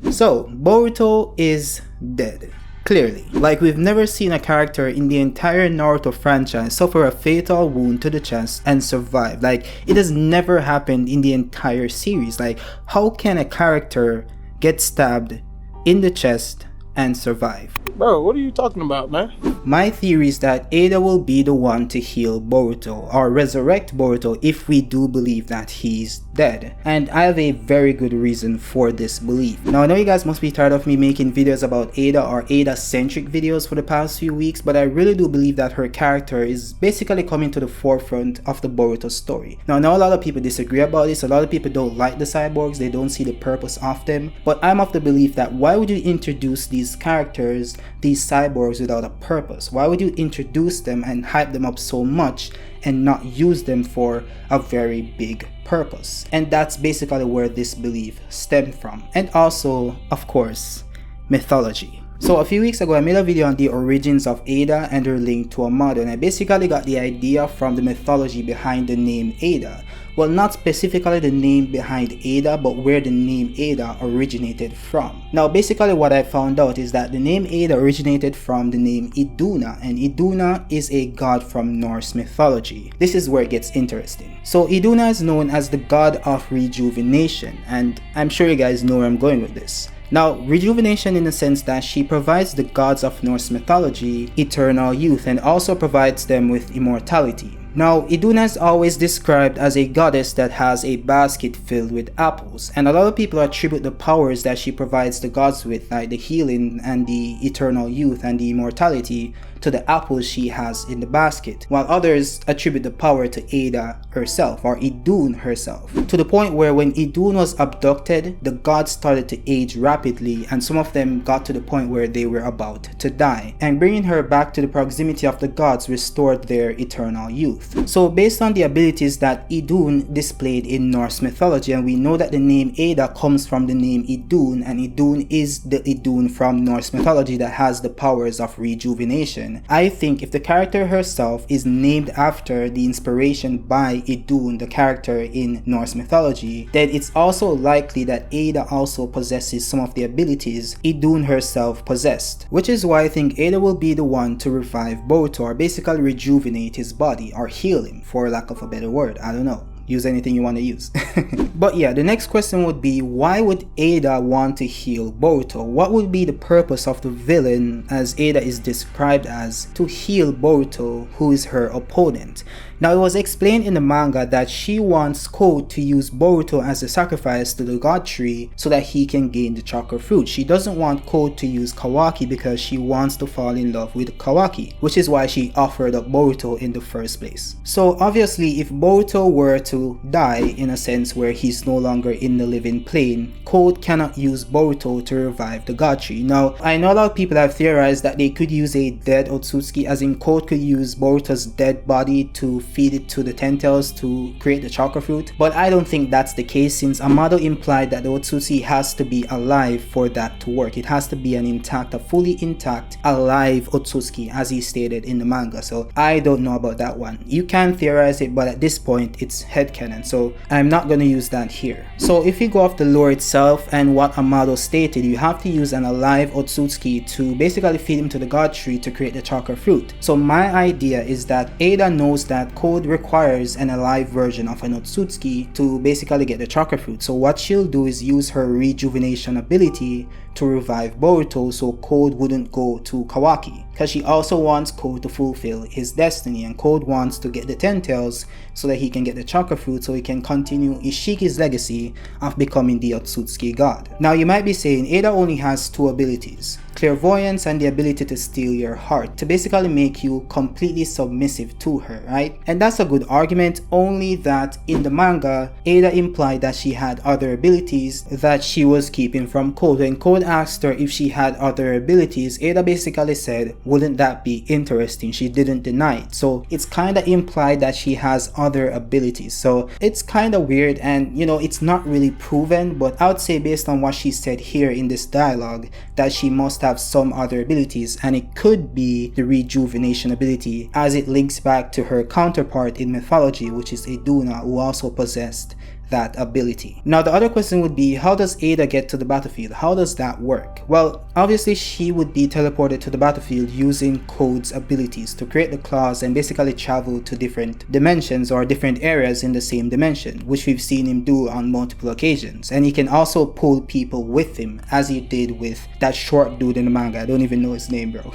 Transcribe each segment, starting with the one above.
So, Boruto is dead. Clearly. Like, we've never seen a character in the entire Naruto franchise suffer a fatal wound to the chest and survive. Like, it has never happened in the entire series. Like, how can a character get stabbed in the chest and survive? Bro, what are you talking about, man? My theory is that Eida will be the one to heal Boruto or resurrect Boruto if we do believe that he's dead. And I have a very good reason for this belief. Now, I know you guys must be tired of me making videos about Eida or Eida-centric videos for the past few weeks, but I really do believe that her character is basically coming to the forefront of the Boruto story. Now, I know a lot of people disagree about this. A lot of people don't like the cyborgs. They don't see the purpose of them. But I'm of the belief that why would you introduce these characters, these cyborgs, without a purpose? Why would you introduce them and hype them up so much and not use them for a very big purpose? And that's basically where this belief stemmed from. And also, of course, mythology. So a few weeks ago, I made a video on the origins of Eida and her link to a model, and I basically got the idea from the mythology behind the name Eida. Well, not specifically the name behind Eida, but where the name Eida originated from. Now, basically what I found out is that the name Eida originated from the name Iduna, and Iduna is a god from Norse mythology. This is where it gets interesting. So Iduna is known as the god of rejuvenation, and I'm sure you guys know where I'm going with this. Now, rejuvenation in the sense that she provides the gods of Norse mythology eternal youth and also provides them with immortality. Now, Iduna is always described as a goddess that has a basket filled with apples, and a lot of people attribute the powers that she provides the gods with, like the healing and the eternal youth and the immortality, to the apples she has in the basket, while others attribute the power to Eida herself, or Idun herself, to the point where when Idun was abducted, the gods started to age rapidly, and some of them got to the point where they were about to die, and bringing her back to the proximity of the gods restored their eternal youth. So based on the abilities that Idun displayed in Norse mythology, and we know that the name Eida comes from the name Idun, and Idun is the Idun from Norse mythology that has the powers of rejuvenation. I think if the character herself is named after the inspiration by Idun, the character in Norse mythology, then it's also likely that Eida also possesses some of the abilities Idun herself possessed, which is why I think Eida will be the one to revive Boruto, or basically rejuvenate his body, or heal him, for lack of a better word. I don't know. Use anything you want to use. But yeah, the next question would be, why would Eida want to heal Boruto? What would be the purpose of the villain, as Eida is described as, to heal Boruto, who is her opponent? Now, it was explained in the manga that she wants Code to use Boruto as a sacrifice to the god tree so that he can gain the chakra fruit. She doesn't want Code to use Kawaki because she wants to fall in love with Kawaki, which is why she offered up Boruto in the first place. So obviously, if Boruto were to die, in a sense where he's no longer in the living plane, Code cannot use Boruto to revive the god tree. Now, I know a lot of people have theorized that they could use a dead Otsutsuki, as in Code could use Boruto's dead body to feed it to the Ten-Tails to create the chakra fruit, but I don't think that's the case, since Amado implied that the Otsutsuki has to be alive for that to work. It has to be an intact, a fully intact, alive Otsutsuki, as he stated in the manga. So I don't know about that one. You can theorize it, but at this point it's headcanon, so I'm not going to use that here. So if you go off the lore itself and what Amado stated, you have to use an alive Otsutsuki to basically feed him to the god tree to create the chakra fruit. So my idea is that Eida knows that Code requires an alive version of an Otsutsuki to basically get the chakra fruit. So what she'll do is use her rejuvenation ability to revive Boruto so Code wouldn't go to Kawaki, because she also wants Code to fulfill his destiny, and Code wants to get the Ten-Tails so that he can get the chakra fruit so he can continue Ishiki's legacy of becoming the Otsutsuki god. Now you might be saying Eida only has two abilities, clairvoyance and the ability to steal your heart, to basically make you completely submissive to her, right? And that's a good argument, only that in the manga, Eida implied that she had other abilities that she was keeping from Code. When Code asked her if she had other abilities, Eida basically said, wouldn't that be interesting? She didn't deny it. So it's kind of implied that she has other abilities. So it's kind of weird, and you know, it's not really proven, but I would say based on what she said here in this dialogue, that she must have some other abilities, and it could be the rejuvenation ability, as it links back to her counterpart in mythology, which is Iduna, who also possessed that ability. Now the other question would be, how does Eida get to the battlefield? How does that work? Well, obviously she would be teleported to the battlefield using Code's abilities to create the claws and basically travel to different dimensions or different areas in the same dimension, which we've seen him do on multiple occasions. And he can also pull people with him, as he did with that short dude in the manga. I don't even know his name, bro.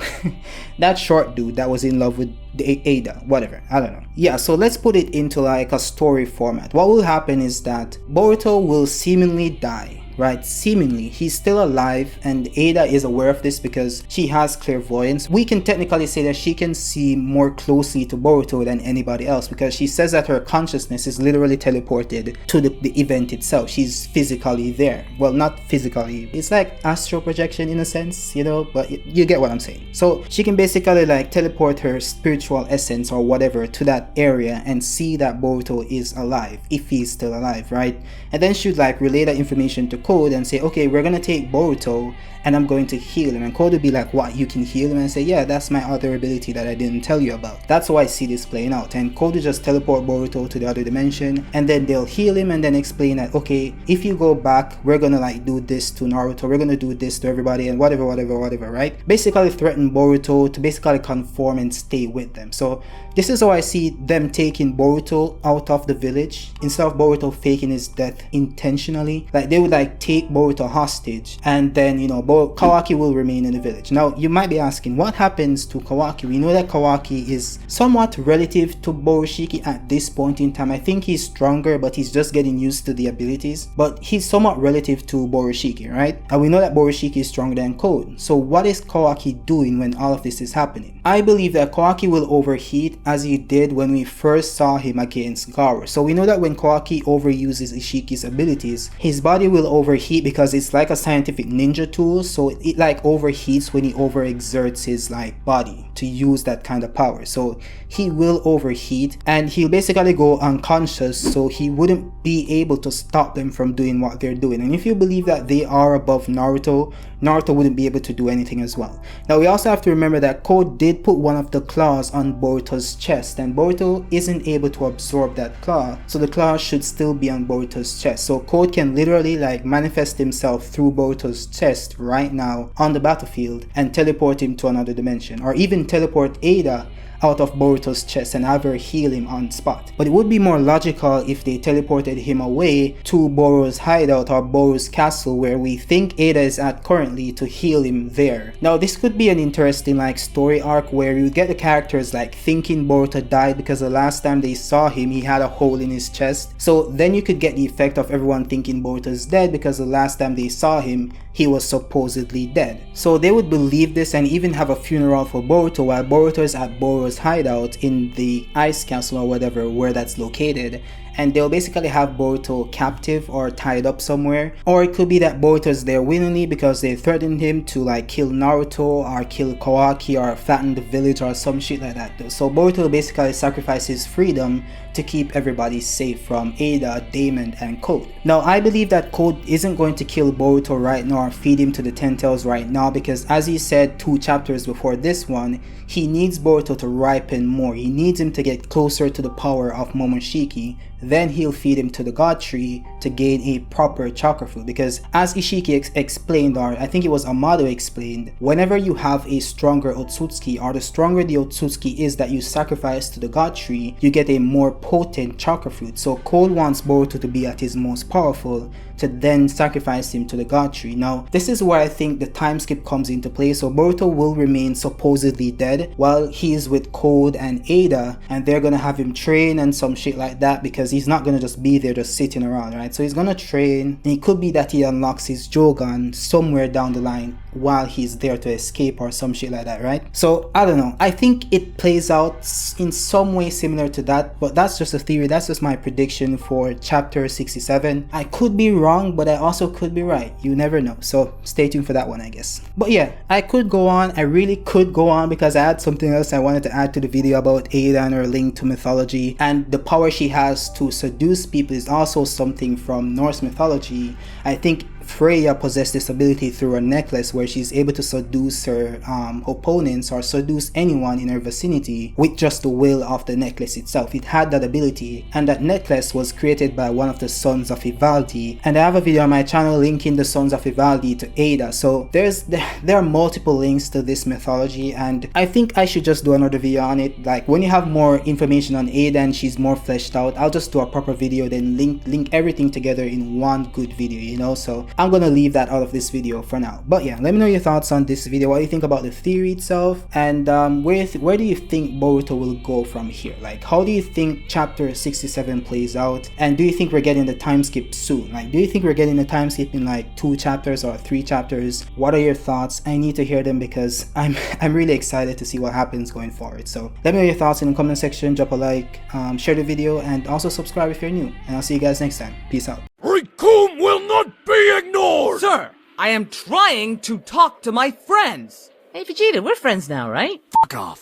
That short dude that was in love with Eida, whatever, I don't know. Yeah, so let's put it into like a story format. What will happen is that Boruto will seemingly die, right? Seemingly, he's still alive, and Eida is aware of this because she has clairvoyance. We can technically say that she can see more closely to Boruto than anybody else, because she says that her consciousness is literally teleported to the event itself. She's physically there. Well, not physically, it's like astral projection in a sense, you know, but you get what I'm saying. So she can basically like teleport her spiritual essence or whatever to that area and see that Boruto is alive, if he's still alive, right? And then she'd like relay that information to Code and say, okay, we're gonna take Boruto and I'm going to heal him. And Code would be like, what, you can heal him? And say, yeah, that's my other ability that I didn't tell you about. That's how I see this playing out. And Code would just teleport Boruto to the other dimension, and then they'll heal him and then explain that, okay, if you go back, we're gonna like do this to Naruto, we're gonna do this to everybody, and whatever, right? Basically threaten Boruto to basically conform and stay with them. So this is how I see them taking Boruto out of the village. Instead of Boruto faking his death intentionally, like they would like take Boruto hostage, and then, you know, Kawaki will remain in the village. Now you might be asking, what happens to Kawaki? We know that Kawaki is somewhat relative to Boroshiki at this point in time. I think he's stronger, but he's just getting used to the abilities, but he's somewhat relative to Boroshiki, right? And we know that Boroshiki is stronger than Code. So what is Kawaki doing when all of this is happening? I believe that Kawaki will overheat, as he did when we first saw him against Garo. So we know that when Kawaki overuses Ishiki's abilities, his body will overheat because it's like a scientific ninja tool. So it like overheats when he overexerts his like body to use that kind of power. So he will overheat and he'll basically go unconscious, so he wouldn't be able to stop them from doing what they're doing. And if you believe that they are above Naruto, Naruto wouldn't be able to do anything as well. Now we also have to remember that Code did put one of the claws on Boruto's chest, and Boruto isn't able to absorb that claw, so the claw should still be on Boruto's chest. So Code can literally like manifest himself through Boruto's chest right now on the battlefield and teleport him to another dimension, or even teleport Eida out of Boruto's chest and have her heal him on spot. But it would be more logical if they teleported him away to Boru's hideout or Boru's castle, where we think Eida is at currently, to heal him there. Now this could be an interesting like story arc where you get the characters like thinking Boruto died because the last time they saw him he had a hole in his chest. So then you could get the effect of everyone thinking Boruto is dead because the last time they saw him he was supposedly dead. So they would believe this and even have a funeral for Boruto while Boruto is at Boru's hideout in the ice castle or whatever where that's located, and they'll basically have Boruto captive or tied up somewhere. Or it could be that Boruto's there willingly because they threatened him to like kill Naruto or kill Kawaki or flatten the village or some shit like that. So Boruto basically sacrificed his freedom to keep everybody safe from Eida, Damon, and Code. Now I believe that Code isn't going to kill Boruto right now or feed him to the 10 tails right now, because as he said 2 chapters before this one, he needs Boruto to ripen more. He needs him to get closer to the power of Momoshiki. Then he'll feed him to the God Tree to gain a proper chakra fruit, because as Ishiki explained, or I think it was Amado explained, whenever you have a stronger Otsutsuki, or the stronger the Otsutsuki is that you sacrifice to the God Tree, you get a more potent chakra fruit. So Code wants Boruto to be at his most powerful to then sacrifice him to the God Tree. Now this is where I think the time skip comes into play. So Boruto will remain supposedly dead while he's with Code and Eida, and they're gonna have him train and some shit like that, because he's not gonna just be there just sitting around, right? So he's gonna train, and it could be that he unlocks his Jogan somewhere down the line while he's there to escape or some shit like that, right? So I don't know, I think it plays out in some way similar to that, but that's just a theory. That's just my prediction for chapter 67. I could be wrong, but I also could be right. You never know, so stay tuned for that one, I guess. But yeah, I could go on, I really could go on, because I had something else I wanted to add to the video about Eida and her link to mythology, and the power she has to seduce people is also something from Norse mythology. I think Freya possessed this ability through a necklace where she's able to seduce her opponents or seduce anyone in her vicinity with just the will of the necklace itself. It had that ability, and that necklace was created by one of the sons of Ivaldi, and I have a video on my channel linking the sons of Ivaldi to Eida. So there are multiple links to this mythology, and I think I should just do another video on it. Like when you have more information on Eida and she's more fleshed out, I'll just do a proper video, then link everything together in one good video, you know. So I'm gonna leave that out of this video for now. But yeah, let me know your thoughts on this video, what do you think about the theory itself, and where do you think Boruto will go from here? Like, how do you think chapter 67 plays out, and do you think we're getting the time skip soon? Like, do you think we're getting the time skip in like 2 chapters or 3 chapters? What are your thoughts? I need to hear them because I'm really excited to see what happens going forward. So let me know your thoughts in the comment section, drop a like, share the video, and also subscribe if you're new, and I'll see you guys next time. Peace out. Rikum will not be ignored! Sir, I am trying to talk to my friends. Hey, Vegeta, we're friends now, right? Fuck off.